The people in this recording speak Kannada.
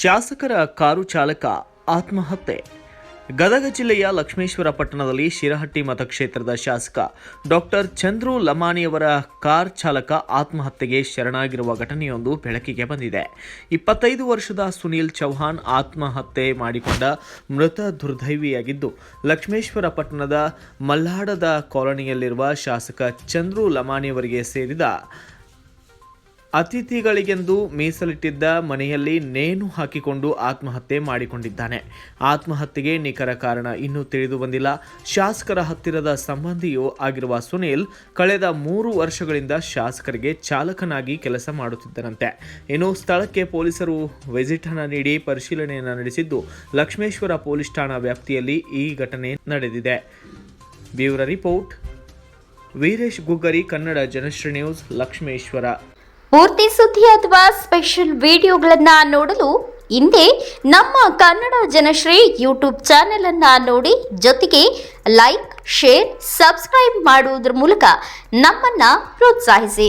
ಶಾಸಕರ ಕಾರು ಚಾಲಕ ಆತ್ಮಹತ್ಯೆ. ಗದಗ ಜಿಲ್ಲೆಯ ಲಕ್ಷ್ಮೇಶ್ವರ ಪಟ್ಟಣದಲ್ಲಿ ಶಿರಹಟ್ಟಿ ಮತಕ್ಷೇತ್ರದ ಶಾಸಕ ಡಾಕ್ಟರ್ ಚಂದ್ರು ಲಮಾಣಿಯವರ ಕಾರ್ ಚಾಲಕ ಆತ್ಮಹತ್ಯೆಗೆ ಶರಣಾಗಿರುವ ಘಟನೆಯೊಂದು ಬೆಳಕಿಗೆ ಬಂದಿದೆ. 25 ವರ್ಷದ ಸುನೀಲ್ ಚೌಹಾಣ್ ಆತ್ಮಹತ್ಯೆ ಮಾಡಿಕೊಂಡ ಮೃತ ದುರ್ದೈವಿಯಾಗಿದ್ದು, ಲಕ್ಷ್ಮೇಶ್ವರ ಪಟ್ಟಣದ ಮಲ್ಲಾಡದ ಕಾಲೋನಿಯಲ್ಲಿರುವ ಶಾಸಕ ಚಂದ್ರು ಲಮಾಣಿಯವರಿಗೆ ಸೇರಿದ ಅತಿಥಿಗಳಿಗೆಂದು ಮೀಸಲಿಟ್ಟಿದ್ದ ಮನೆಯಲ್ಲಿ ನೇಣು ಹಾಕಿಕೊಂಡು ಆತ್ಮಹತ್ಯೆ ಮಾಡಿಕೊಂಡಿದ್ದಾನೆ. ಆತ್ಮಹತ್ಯೆಗೆ ನಿಖರ ಕಾರಣ ಇನ್ನೂ ತಿಳಿದು ಬಂದಿಲ್ಲ. ಶಾಸಕರ ಹತ್ತಿರದ ಸಂಬಂಧಿಯೂ ಆಗಿರುವ ಸುನೀಲ್ ಕಳೆದ 3 ವರ್ಷಗಳಿಂದ ಶಾಸಕರಿಗೆ ಚಾಲಕನಾಗಿ ಕೆಲಸ ಮಾಡುತ್ತಿದ್ದರಂತೆ. ಇನ್ನು ಸ್ಥಳಕ್ಕೆ ಪೊಲೀಸರು ವಿಸಿಟ್ ಅನ್ನು ನೀಡಿ ಪರಿಶೀಲನೆಯನ್ನು ನಡೆಸಿದ್ದು, ಲಕ್ಷ್ಮೇಶ್ವರ ಪೊಲೀಸ್ ಠಾಣಾ ವ್ಯಾಪ್ತಿಯಲ್ಲಿ ಈ ಘಟನೆ ನಡೆದಿದೆ. ಬ್ಯೂರೋ ರಿಪೋರ್ಟ್, ವೀರೇಶ್ ಗುಗ್ಗರಿ, ಕನ್ನಡ ಜನಶ್ರೀ ನ್ಯೂಸ್, ಲಕ್ಷ್ಮೇಶ್ವರ. ಪೂರ್ತಿ ಸುದ್ದಿ ಅಥವಾ ಸ್ಪೆಷಲ್ ವಿಡಿಯೋಗಳನ್ನು ನೋಡಲು ಹಿಂದೆ ನಮ್ಮ ಕನ್ನಡ ಜನಶ್ರೀ ಯೂಟ್ಯೂಬ್ ಚಾನೆಲ್ ಅನ್ನು ನೋಡಿ, ಜೊತೆಗೆ ಲೈಕ್, ಶೇರ್, ಸಬ್ಸ್ಕ್ರೈಬ್ ಮಾಡುವುದರ ಮೂಲಕ ನಮ್ಮನ್ನು ಪ್ರೋತ್ಸಾಹಿಸಿ.